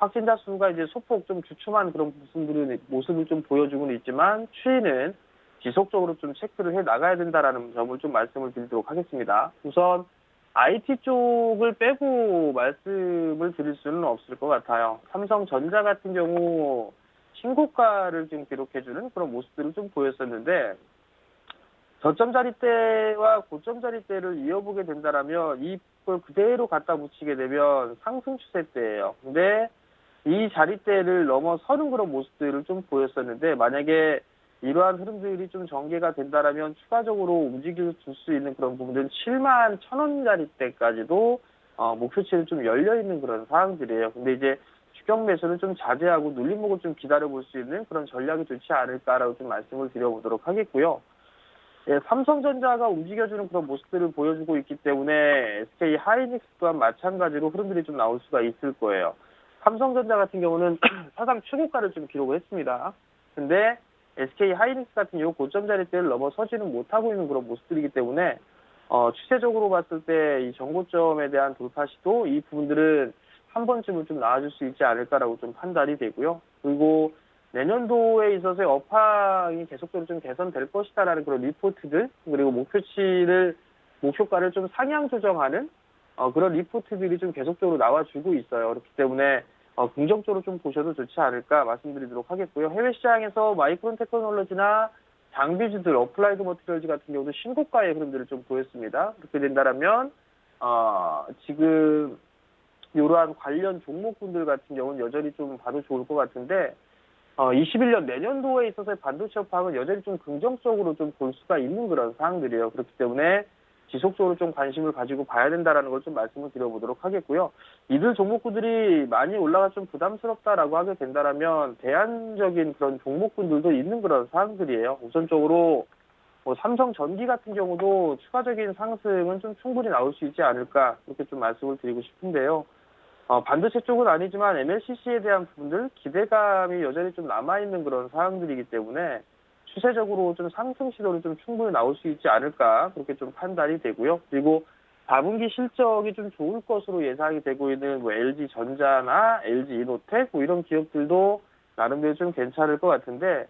확진자 수가 이제 소폭 좀 주춤한 그런 모습을 좀 보여주고는 있지만 추이는 지속적으로 좀 체크를 해 나가야 된다라는 점을 좀 말씀을 드리도록 하겠습니다. 우선 IT 쪽을 빼고 말씀을 드릴 수는 없을 것 같아요. 삼성전자 같은 경우 신고가를 좀 기록해주는 그런 모습들을 좀 보였었는데 저점 자리대와 고점 자리대를 이어보게 된다라면 이걸 그대로 갖다 붙이게 되면 상승 추세대예요. 근데 이 자리대를 넘어서는 그런 모습들을 좀 보였었는데 만약에 이러한 흐름들이 좀 전개가 된다라면 추가적으로 움직여 줄 수 있는 그런 부분들은 7만 1,000원 자리대까지도 목표치는 좀 열려 있는 그런 상황들이에요. 근데 이제 추격 매수는 좀 자제하고 눌림목을 좀 기다려 볼 수 있는 그런 전략이 좋지 않을까라고 좀 말씀을 드려보도록 하겠고요. 예, 삼성전자가 움직여주는 그런 모습들을 보여주고 있기 때문에 SK 하이닉스 또한 마찬가지로 흐름들이 좀 나올 수가 있을 거예요. 삼성전자 같은 경우는 사상 최고가를 좀 기록을 했습니다. 근데 SK 하이닉스 같은 경우 고점 자리대를 넘어서지는 못하고 있는 그런 모습들이기 때문에 추세적으로 봤을 때 이 정고점에 대한 돌파 시도 이 부분들은 한 번쯤은 좀 나와줄 수 있지 않을까라고 좀 판단이 되고요. 그리고 내년도에 있어서의 업황이 계속적으로 좀 개선될 것이다라는 그런 리포트들 그리고 목표가를 좀 상향 조정하는 그런 리포트들이 좀 계속적으로 나와주고 있어요. 그렇기 때문에 긍정적으로 좀 보셔도 좋지 않을까 말씀드리도록 하겠고요. 해외 시장에서 마이크론 테크놀로지나 장비주들, 어플라이드 머티리얼즈 같은 경우도 신고가의 흐름들을 좀 보였습니다. 그렇게 된다면 지금 이러한 관련 종목군들 같은 경우는 여전히 좀 봐도 좋을 것 같은데 21년 내년도에 있어서의 반도체 업황은 여전히 좀 긍정적으로 좀 볼 수가 있는 그런 사항들이에요. 그렇기 때문에 지속적으로 좀 관심을 가지고 봐야 된다라는 걸 좀 말씀을 드려보도록 하겠고요. 이들 종목군들이 많이 올라가 좀 부담스럽다라고 하게 된다라면 대안적인 그런 종목군들도 있는 그런 사항들이에요. 우선적으로 삼성전기 같은 경우도 추가적인 상승은 좀 충분히 나올 수 있지 않을까 이렇게 좀 말씀을 드리고 싶은데요. 반도체 쪽은 아니지만 MLCC에 대한 부분들 기대감이 여전히 좀 남아있는 그런 사항들이기 때문에 추세적으로 좀 상승 시도는 좀 충분히 나올 수 있지 않을까 그렇게 좀 판단이 되고요. 그리고 4분기 실적이 좀 좋을 것으로 예상이 되고 있는 LG전자나 LG이노텍 이런 기업들도 나름대로 좀 괜찮을 것 같은데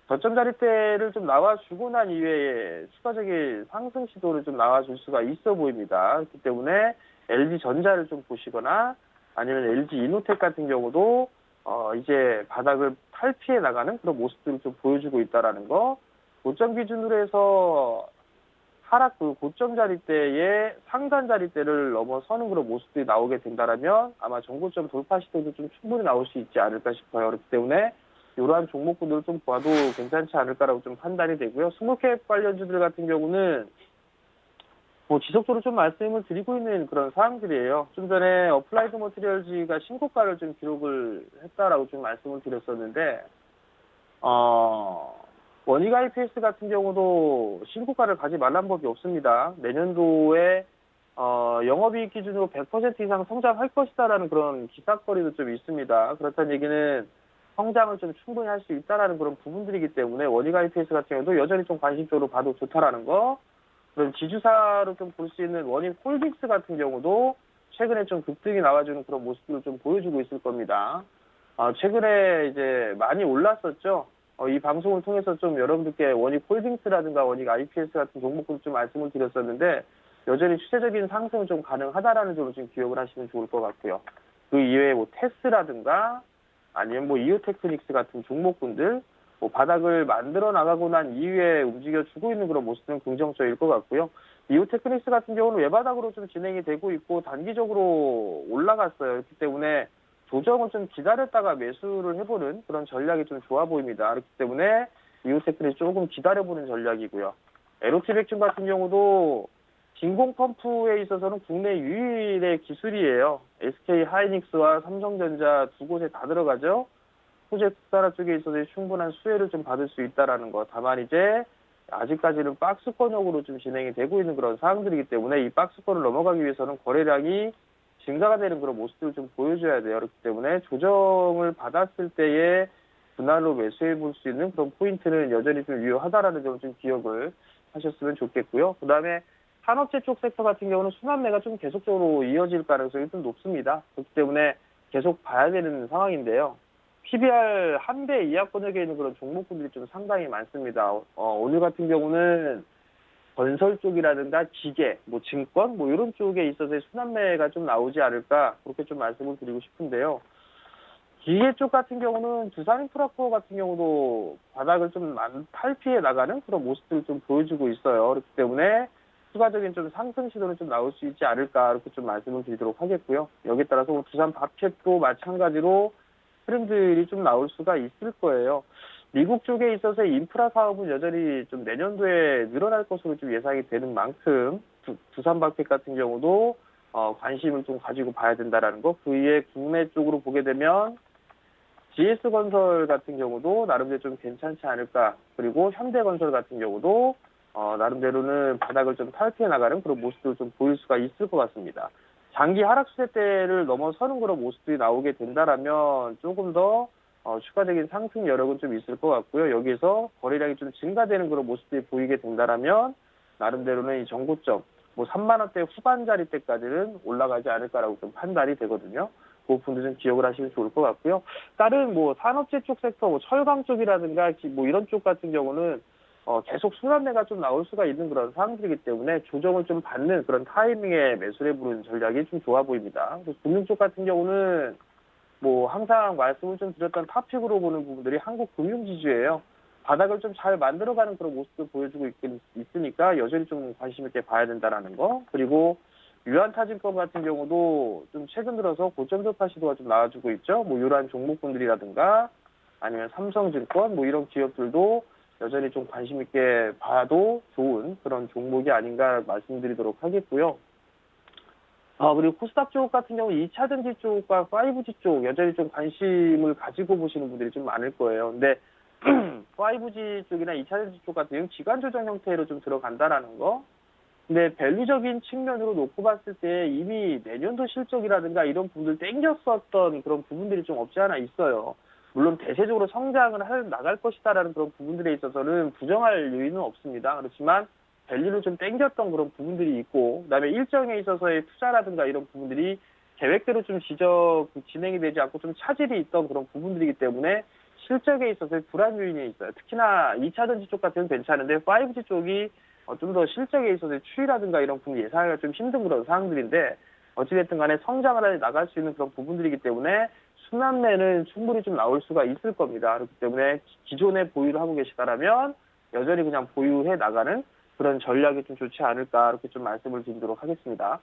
저점 자리대를 좀 나와주고 난 이외에 추가적인 상승 시도를 좀 나와줄 수가 있어 보입니다. 그렇기 때문에 LG전자를 좀 보시거나 아니면 LG이노텍 같은 경우도 이제 바닥을 탈피해 나가는 그런 모습들을 좀 보여주고 있다라는 거. 고점 기준으로 해서 하락 고점 자리대에 상단 자리대를 넘어서는 그런 모습들이 나오게 된다라면 아마 정고점 돌파 시도도 좀 충분히 나올 수 있지 않을까 싶어요. 그렇기 때문에 이러한 종목군들을 좀 봐도 괜찮지 않을까라고 좀 판단이 되고요. 스몰캡 관련주들 같은 경우는 지속적으로 좀 말씀을 드리고 있는 그런 사항들이에요. 좀 전에 어플라이드 머티리얼즈가 신고가를 좀 기록을 했다라고 좀 말씀을 드렸었는데, 원익 IPS 같은 경우도 신고가를 가지 말란 법이 없습니다. 내년도에 영업이익 기준으로 100% 이상 성장할 것이다라는 그런 기사거리도 좀 있습니다. 그렇다는 얘기는 성장을 좀 충분히 할 수 있다라는 그런 부분들이기 때문에 원익 IPS 같은 경우도 여전히 좀 관심적으로 봐도 좋다라는 거. 그런 지주사로 좀 볼 수 있는 원익 홀딩스 같은 경우도 최근에 좀 급등이 나와주는 그런 모습들을 좀 보여주고 있을 겁니다. 최근에 이제 많이 올랐었죠. 이 방송을 통해서 좀 여러분들께 원익 홀딩스라든가 원익 IPS 같은 종목들 좀 말씀을 드렸었는데 여전히 추세적인 상승은 좀 가능하다라는 점을 좀 기억을 하시면 좋을 것 같고요. 그 이외에 테스라든가 아니면 이오테크닉스 같은 종목군들 바닥을 만들어 나가고 난 이후에 움직여주고 있는 그런 모습은 긍정적일 것 같고요. 이오테크닉스 같은 경우는 외바닥으로 좀 진행이 되고 있고 단기적으로 올라갔어요. 그렇기 때문에 조정을 좀 기다렸다가 매수를 해보는 그런 전략이 좀 좋아 보입니다. 그렇기 때문에 이오테크닉스 조금 기다려보는 전략이고요. LOT백준 같은 경우도 진공 펌프에 있어서는 국내 유일의 기술이에요. SK 하이닉스와 삼성전자 두 곳에 다 들어가죠. 소재 국산화 쪽에 있어서 충분한 수혜를 좀 받을 수 있다라는 거. 다만 이제 아직까지는 박스권역으로 좀 진행이 되고 있는 그런 사항들이기 때문에 이 박스권을 넘어가기 위해서는 거래량이 증가가 되는 그런 모습들을 좀 보여줘야 돼요. 그렇기 때문에 조정을 받았을 때에 분할로 매수해 볼 수 있는 그런 포인트는 여전히 좀 유효하다라는 점을 좀 기억을 하셨으면 좋겠고요. 그 다음에 산업재 쪽 섹터 같은 경우는 순환매가 좀 계속적으로 이어질 가능성이 좀 높습니다. 그렇기 때문에 계속 봐야 되는 상황인데요. PBR 한 배 이하 권역에 있는 그런 종목군들이 좀 상당히 많습니다. 오늘 같은 경우는 건설 쪽이라든가 기계, 뭐 증권, 뭐 이런 쪽에 있어서의 순환매가 좀 나오지 않을까 그렇게 좀 말씀을 드리고 싶은데요. 기계 쪽 같은 경우는 두산인프라코어 같은 경우도 바닥을 좀 탈피해 나가는 그런 모습들을 좀 보여주고 있어요. 그렇기 때문에 추가적인 좀 상승 시도는 좀 나올 수 있지 않을까 이렇게 좀 말씀을 드리도록 하겠고요. 여기에 따라서 뭐 두산 밥캣도 마찬가지로 트렌드들이 좀 나올 수가 있을 거예요. 미국 쪽에 있어서의 인프라 사업은 여전히 좀 내년도에 늘어날 것으로 좀 예상이 되는 만큼 두산 밥캣 같은 경우도 관심을 좀 가지고 봐야 된다라는 거. 그 위에 국내 쪽으로 보게 되면 GS건설 같은 경우도 나름대로 좀 괜찮지 않을까. 그리고 현대건설 같은 경우도 나름대로는 바닥을 좀 탈피해 나가는 그런 모습들을 좀 보일 수가 있을 것 같습니다. 장기 하락 추세대를 넘어서는 그런 모습들이 나오게 된다라면 조금 더 추가적인 상승 여력은 좀 있을 것 같고요. 여기에서 거래량이 좀 증가되는 그런 모습들이 보이게 된다라면 나름대로는 이 정고점 뭐 3만 원대 후반자리대까지는 올라가지 않을까라고 좀 판단이 되거든요. 그 부분도 좀 기억을 하시면 좋을 것 같고요. 다른 뭐 산업재 쪽 섹터, 뭐 철강 쪽이라든가 뭐 이런 쪽 같은 경우는 계속 순환매가 좀 나올 수가 있는 그런 상황들이기 때문에 조정을 좀 받는 그런 타이밍에 매수를 부르는 전략이 좀 좋아 보입니다. 그래서 금융 쪽 같은 경우는 뭐 항상 말씀을 좀 드렸던 탑픽으로 보는 부분들이 한국 금융지주예요. 바닥을 좀 잘 만들어가는 그런 모습을 보여주고 있으니까 여전히 좀 관심 있게 봐야 된다라는 거. 그리고 유한타진권 같은 경우도 좀 최근 들어서 고점 돌파 시도가 좀 나와주고 있죠. 뭐 이러한 종목군들이라든가 아니면 삼성증권 뭐 이런 기업들도 여전히 좀 관심 있게 봐도 좋은 그런 종목이 아닌가 말씀드리도록 하겠고요. 그리고 코스닥 쪽 같은 경우 2차전지 쪽과 5G 쪽 여전히 좀 관심을 가지고 보시는 분들이 좀 많을 거예요. 근데 5G 쪽이나 2차전지 쪽 같은 경우는 기간 조정 형태로 좀 들어간다라는 거. 근데 밸류적인 측면으로 놓고 봤을 때 이미 내년도 실적이라든가 이런 부분들 땡겼었던 그런 부분들이 좀 없지 않아 있어요. 물론 대세적으로 성장을 나갈 것이다라는 그런 부분들에 있어서는 부정할 요인은 없습니다. 그렇지만 밸류를 좀 땡겼던 그런 부분들이 있고, 그다음에 일정에 있어서의 투자라든가 이런 부분들이 계획대로 좀 진행이 되지 않고 좀 차질이 있던 그런 부분들이기 때문에 실적에 있어서의 불안 요인이 있어요. 특히나 2차전지 쪽 같은 경우는 괜찮은데 5G 쪽이 좀 더 실적에 있어서의 추이라든가 이런 부분 예상하기가 좀 힘든 그런 상황들인데 어찌됐든 간에 성장을 해 나갈 수 있는 그런 부분들이기 때문에 순환매는 충분히 좀 나올 수가 있을 겁니다. 그렇기 때문에 기존에 보유를 하고 계시다라면 여전히 그냥 보유해 나가는 그런 전략이 좀 좋지 않을까 이렇게 좀 말씀을 드리도록 하겠습니다.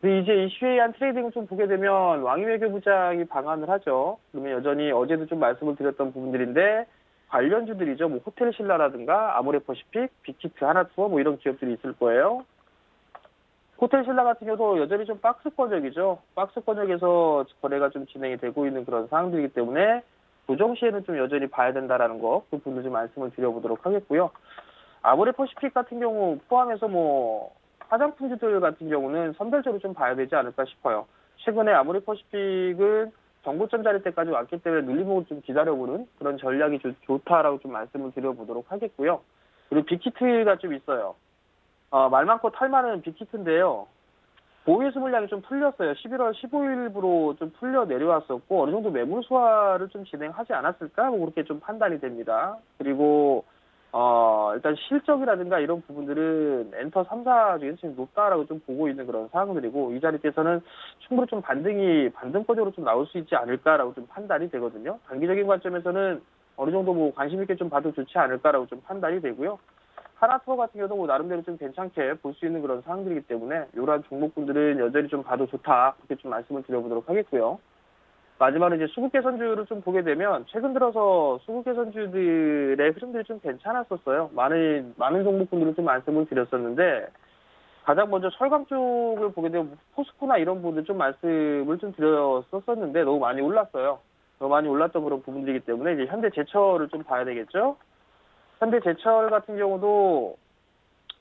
근데 이제 이슈에 의한 트레이딩을 좀 보게 되면 왕이 외교부장이 방한을 하죠. 그러면 여전히 어제도 좀 말씀을 드렸던 부분들인데 관련주들이죠. 뭐 호텔신라라든가 아모레퍼시픽, 빅히트, 하나투어 뭐 이런 기업들이 있을 거예요. 호텔신라 같은 경우도 여전히 좀 박스권역이죠. 박스권역에서 거래가 좀 진행이 되고 있는 그런 상황들이기 때문에 조정 시에는 좀 여전히 봐야 된다라는 거, 그 부분도 좀 말씀을 드려보도록 하겠고요. 아모레퍼시픽 같은 경우 포함해서 뭐 화장품주들 같은 경우는 선별적으로 좀 봐야 되지 않을까 싶어요. 최근에 아모레퍼시픽은 정고점 자리 때까지 왔기 때문에 눌림목을 좀 기다려보는 그런 전략이 좋다라고 좀 말씀을 드려보도록 하겠고요. 그리고 빅히트가 좀 있어요. 말 많고 탈 많은 빅히트인데요. 보유수 물량이 좀 풀렸어요. 11월 15일부로 좀 풀려 내려왔었고 어느 정도 매물 소화를 좀 진행하지 않았을까? 뭐 그렇게 좀 판단이 됩니다. 그리고 일단 실적이라든가 이런 부분들은 엔터 3사 중에서 지금 높다라고 좀 보고 있는 그런 상황들이고 이 자리에서는 충분히 좀 반등권적으로 좀 나올 수 있지 않을까라고 좀 판단이 되거든요. 단기적인 관점에서는 어느 정도 뭐 관심 있게 좀 봐도 좋지 않을까라고 좀 판단이 되고요. 하나투어 같은 경우도 뭐 나름대로 좀 괜찮게 볼 수 있는 그런 상황들이기 때문에 이러한 종목군들은 여전히 좀 봐도 좋다 그렇게 좀 말씀을 드려보도록 하겠고요. 마지막으로 이제 수급 개선주를 좀 보게 되면 최근 들어서 수급 개선주들의 흐름들이 좀 괜찮았었어요. 많은 종목군들을 좀 말씀을 드렸었는데 가장 먼저 철강 쪽을 보게 되면 포스코나 이런 부분들 좀 말씀을 좀 드렸었는데 너무 많이 올랐어요. 너무 많이 올랐던 그런 부분들이기 때문에 이제 현대제철을 좀 봐야 되겠죠. 현대제철 같은 경우도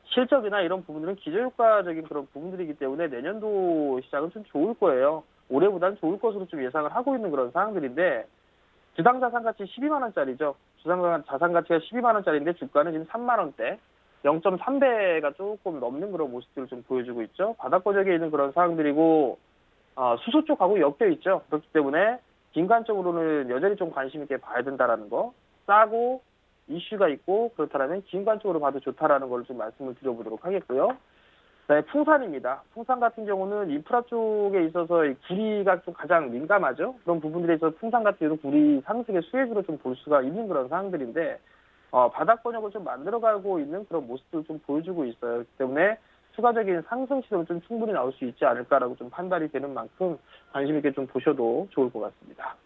실적이나 이런 부분들은 기저효과적인 그런 부분들이기 때문에 내년도 시작은 좀 좋을 거예요. 올해보다는 좋을 것으로 좀 예상을 하고 있는 그런 상황들인데 주상자산가치 12만 원짜리죠. 주상자산가치가 12만 원짜리인데 주가는 지금 3만 원대, 0.3배가 조금 넘는 그런 모습들을 좀 보여주고 있죠. 바닥권역에 있는 그런 상황들이고 수소 쪽하고 엮여 있죠. 그렇기 때문에 긴관적으로는 여전히 좀 관심 있게 봐야 된다라는 거, 싸고 이슈가 있고 그렇다면 긴관적으로 봐도 좋다라는 걸 좀 말씀을 드려보도록 하겠고요. 네, 풍산입니다. 풍산 같은 경우는 인프라 쪽에 있어서 이 구리가 좀 가장 민감하죠. 그런 부분들에 있어서 풍산 같은 경우는 구리 상승의 수혜주로 좀 볼 수가 있는 그런 사항들인데, 바닥 번역을 좀 만들어가고 있는 그런 모습을 좀 보여주고 있어요. 그렇기 때문에 추가적인 상승 시도는 좀 충분히 나올 수 있지 않을까라고 좀 판단이 되는 만큼 관심 있게 좀 보셔도 좋을 것 같습니다.